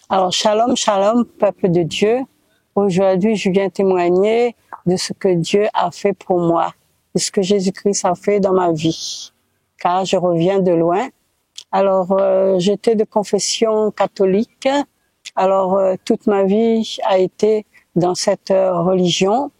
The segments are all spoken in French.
Alors, shalom, shalom, peuple de Dieu. Aujourd'hui, je viens témoigner de ce que Dieu a fait pour moi, de ce que Jésus-Christ a fait dans ma vie, car je reviens de loin. Alors, j'étais de confession catholique. Alors, toute ma vie a été dans cette religion.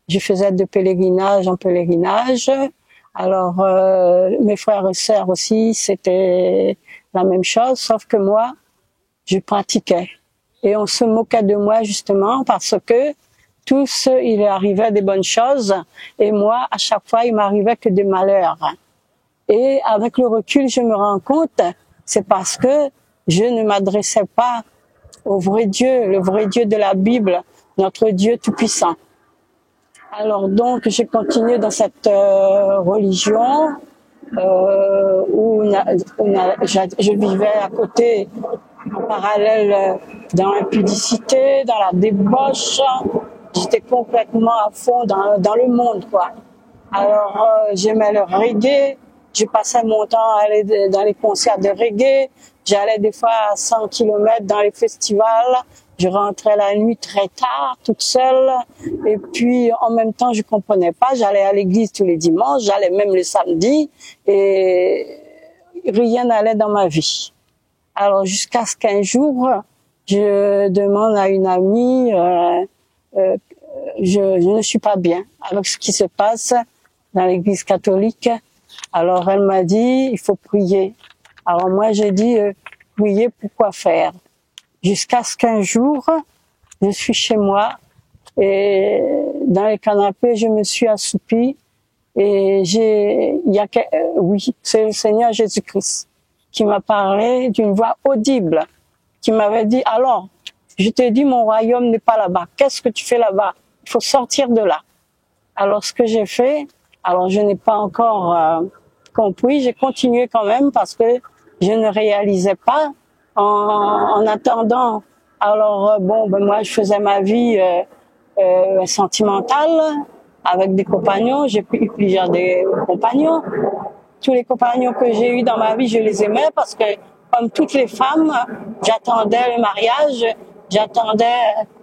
Je faisais de pèlerinage en pèlerinage. Alors, mes frères et sœurs aussi, c'était la même chose, sauf que moi, je pratiquais. Et on se moquait de moi justement parce que tous, il arrivait des bonnes choses et moi, à chaque fois, il m'arrivait que des malheurs. Et avec le recul, je me rends compte, c'est parce que je ne m'adressais pas au vrai Dieu, le vrai Dieu de la Bible, notre Dieu tout-puissant. Alors donc, j'ai continué dans cette religion où je vivais à côté, en parallèle, dans l'impudicité, dans la débauche. J'étais complètement à fond dans le monde, quoi. Alors, j'aimais le reggae. Je passais mon temps à aller dans les concerts de reggae. J'allais des fois à 100 km dans les festivals. Je rentrais la nuit très tard, toute seule. Et puis, en même temps, je comprenais pas. J'allais à l'église tous les dimanches. J'allais même le samedi. Et rien n'allait dans ma vie. Alors, jusqu'à ce qu'un jour, je demande à une amie, je ne suis pas bien avec ce qui se passe dans l'église catholique. Alors, elle m'a dit, il faut prier. Alors, moi, j'ai dit, prier, pourquoi faire? Jusqu'à ce qu'un jour, je suis chez moi et dans le canapé, je me suis assoupie et oui, c'est le Seigneur Jésus-Christ qui m'a parlé d'une voix audible, qui m'avait dit, alors, je t'ai dit, mon royaume n'est pas là-bas. Qu'est-ce que tu fais là-bas? Il faut sortir de là. Alors, ce que j'ai fait, alors je n'ai pas encore compris, j'ai continué quand même parce que je ne réalisais pas en attendant. Alors, moi, je faisais ma vie sentimentale avec des compagnons. J'ai eu plusieurs des compagnons. Tous les compagnons que j'ai eus dans ma vie, je les aimais parce que, comme toutes les femmes, j'attendais le mariage, j'attendais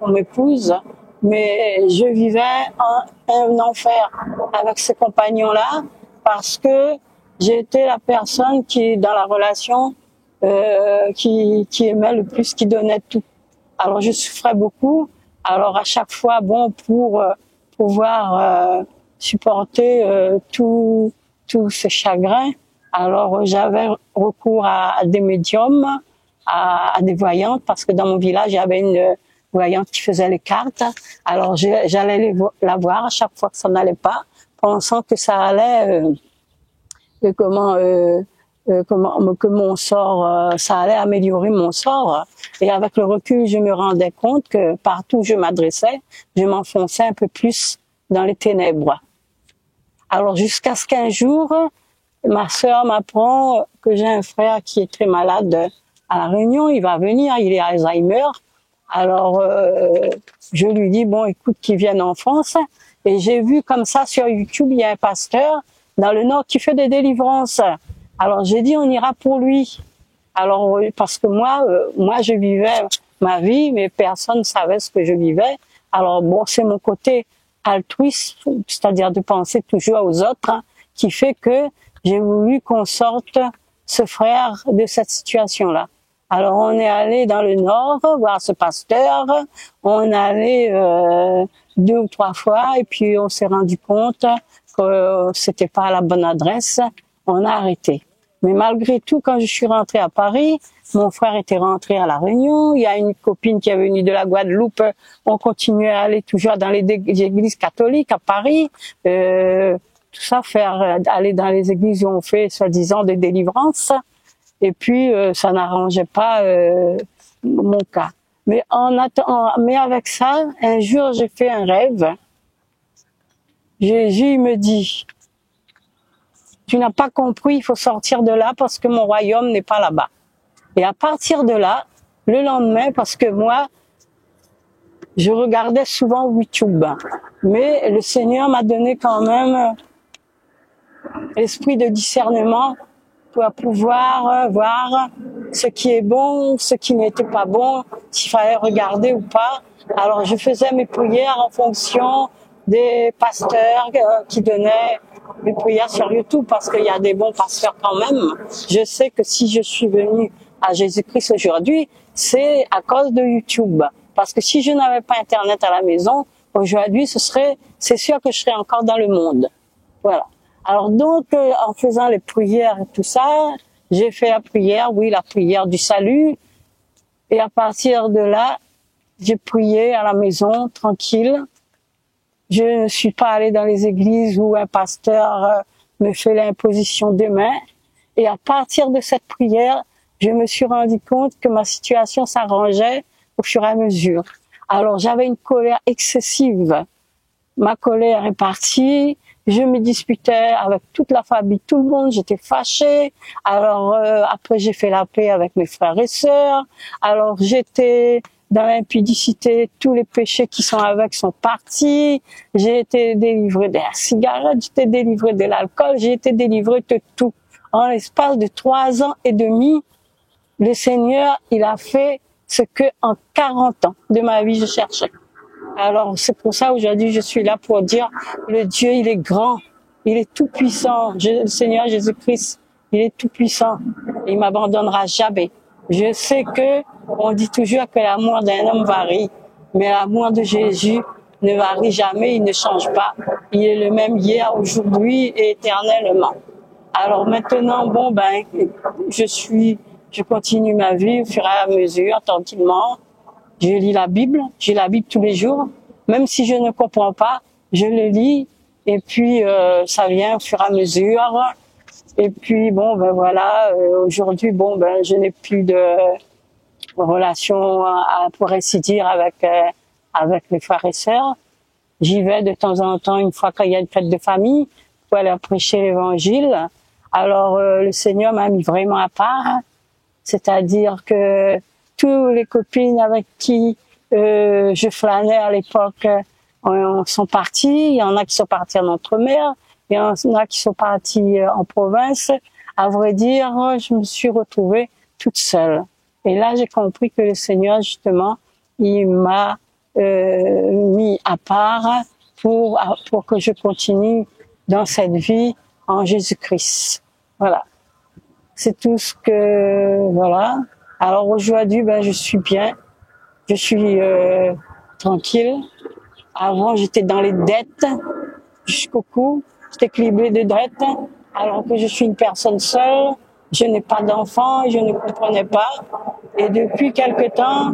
qu'on m'épouse, mais je vivais un enfer avec ces compagnons-là parce que j'étais la personne qui, dans la relation, qui aimait le plus, qui donnait tout. Alors, je souffrais beaucoup. Alors, à chaque fois, pour pouvoir supporter tout ce chagrin, alors j'avais recours à des médiums, à des voyantes, parce que dans mon village, il y avait une voyante qui faisait les cartes. Alors j'allais la voir à chaque fois que ça n'allait pas, pensant que ça allait, que mon sort, ça allait améliorer mon sort. Et avec le recul, je me rendais compte que partout où je m'adressais, je m'enfonçais un peu plus dans les ténèbres. Alors jusqu'à ce qu'un jour, ma sœur m'apprend que j'ai un frère qui est très malade à La Réunion. Il va venir, il est Alzheimer. Alors je lui dis, écoute, qu'il vienne en France. Et j'ai vu comme ça sur YouTube, il y a un pasteur dans le Nord qui fait des délivrances. Alors j'ai dit, on ira pour lui. Alors parce que moi je vivais ma vie, mais personne ne savait ce que je vivais. Alors c'est mon côté altruiste, c'est-à-dire de penser toujours aux autres, qui fait que j'ai voulu qu'on sorte ce frère de cette situation-là. Alors on est allé dans le Nord voir ce pasteur, on est allé 2 ou 3 fois et puis on s'est rendu compte que c'était pas la bonne adresse, on a arrêté. Mais malgré tout, quand je suis rentrée à Paris, mon frère était rentré à La Réunion, il y a une copine qui est venue de la Guadeloupe, on continuait à aller toujours dans les églises catholiques à Paris, tout ça, aller dans les églises où on fait soi-disant des délivrances, et puis ça n'arrangeait pas mon cas. Mais avec ça, un jour j'ai fait un rêve. Jésus me dit, tu n'as pas compris, il faut sortir de là parce que mon royaume n'est pas là-bas. Et à partir de là, le lendemain, parce que moi, je regardais souvent YouTube, mais le Seigneur m'a donné quand même l'esprit de discernement pour pouvoir voir ce qui est bon, ce qui n'était pas bon, s'il fallait regarder ou pas. Alors je faisais mes prières en fonction des pasteurs qui donnaient mes prières sur YouTube, parce qu'il y a des bons pasteurs quand même. Je sais que si je suis venue à Jésus-Christ aujourd'hui, c'est à cause de YouTube. Parce que si je n'avais pas Internet à la maison, aujourd'hui, c'est sûr que je serais encore dans le monde. Voilà. Alors donc, en faisant les prières et tout ça, j'ai fait la prière, oui, la prière du salut. Et à partir de là, j'ai prié à la maison, tranquille. Je ne suis pas allée dans les églises où un pasteur me fait l'imposition des mains. Et à partir de cette prière, je me suis rendu compte que ma situation s'arrangeait au fur et à mesure. Alors j'avais une colère excessive. Ma colère est partie. Je me disputais avec toute la famille, tout le monde. J'étais fâchée. Alors après j'ai fait la paix avec mes frères et sœurs. Alors j'étais dans l'impudicité, tous les péchés qui sont avec sont partis. J'ai été délivrée de la cigarette, j'ai été délivrée de l'alcool, j'ai été délivrée de tout. En l'espace de 3 ans et demi, le Seigneur, il a fait ce que en 40 ans de ma vie je cherchais. Alors c'est pour ça aujourd'hui je suis là pour dire, le Dieu, il est grand, il est tout puissant. Le Seigneur Jésus-Christ, il est tout puissant. Il m'abandonnera jamais. Je sais que on dit toujours que l'amour d'un homme varie, mais l'amour de Jésus ne varie jamais, il ne change pas. Il est le même hier, aujourd'hui et éternellement. Alors maintenant, bon ben, je continue ma vie au fur et à mesure, tranquillement. Je lis la Bible, j'ai la Bible tous les jours, même si je ne comprends pas, je le lis et puis ça vient au fur et à mesure. Et puis bon ben voilà, aujourd'hui bon ben je n'ai plus de relation pour ainsi dire avec mes frères et sœurs. J'y vais de temps en temps une fois qu'il y a une fête de famille pour aller prêcher l'évangile. Alors le Seigneur m'a mis vraiment à part, c'est-à-dire que tous les copines avec qui je flânais à l'époque sont parties. Il y en a qui sont partis en Outre-mer, il y en a qui sont partis en province. À vrai dire, je me suis retrouvée toute seule. Et là, j'ai compris que le Seigneur, justement, il m'a mis à part pour que je continue dans cette vie en Jésus-Christ. Voilà. C'est tout ce que... Voilà. Alors aujourd'hui, ben, je suis bien. Je suis tranquille. Avant, j'étais dans les dettes jusqu'au cou. J'étais criblée de dettes. Alors que je suis une personne seule. Je n'ai pas d'enfant, je ne comprenais pas. Et depuis quelque temps,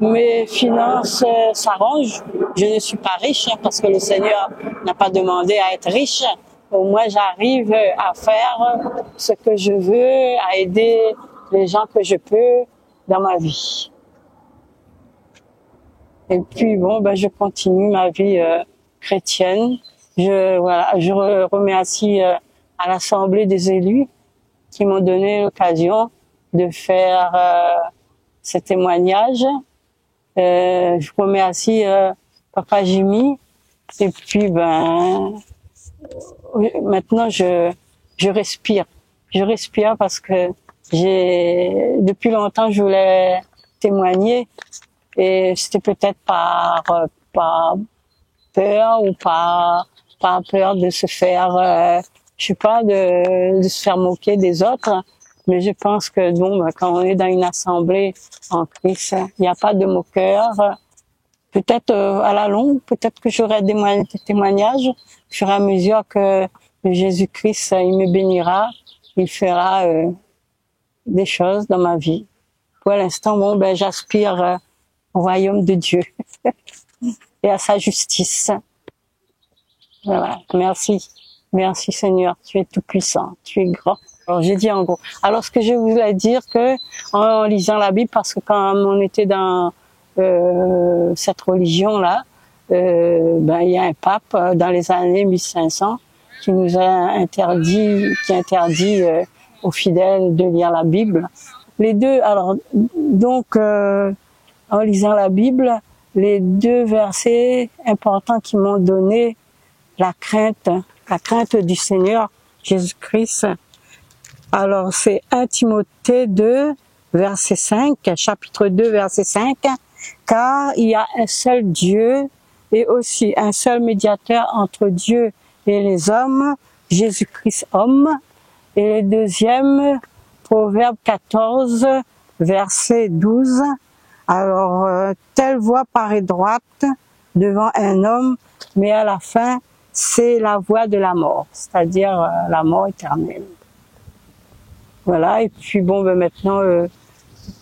mes finances s'arrangent. Je ne suis pas riche parce que le Seigneur n'a pas demandé à être riche. Au moins, j'arrive à faire ce que je veux, à aider les gens que je peux dans ma vie. Et puis bon, ben je continue ma vie chrétienne. Je remercie à l'Assemblée des élus qui m'ont donné l'occasion de faire ce témoignage. Je remercie Papa Jimmy. Et puis ben maintenant je respire. Je respire parce que depuis longtemps je voulais témoigner et c'était peut-être par peur ou par peur de se faire je sais pas de se faire moquer des autres. Mais je pense que bon, quand on est dans une assemblée en Christ, il n'y a pas de moqueur. Peut-être à la longue, peut-être que j'aurai des témoignages au fur et à mesure que Jésus-Christ, il me bénira, il fera des choses dans ma vie. Pour l'instant, bon, ben j'aspire au royaume de Dieu et à sa justice. Voilà, merci. Merci Seigneur, tu es tout puissant, tu es grand. Alors j'ai dit en gros. Alors ce que je voulais dire que en lisant la Bible, parce que quand on était dans cette religion là, ben il y a un pape dans les années 1500 qui nous a interdit aux fidèles de lire la Bible. Les deux, alors donc en lisant la Bible, les deux versets importants qui m'ont donné la crainte du Seigneur Jésus-Christ. Alors c'est 1 Timothée 2, verset 5, chapitre 2, verset 5, car il y a un seul Dieu et aussi un seul médiateur entre Dieu et les hommes, Jésus-Christ homme. Et le deuxième, Proverbe 14, verset 12, alors, telle voie paraît droite devant un homme, mais à la fin, c'est la voie de la mort, c'est-à-dire la mort éternelle. Voilà, et puis bon, ben maintenant,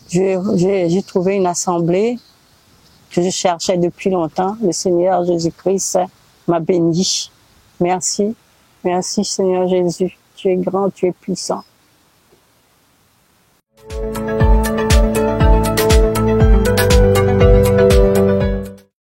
j'ai trouvé une assemblée que je cherchais depuis longtemps. Le Seigneur Jésus-Christ m'a béni. Merci, merci Seigneur Jésus. Tu es grand, tu es puissant.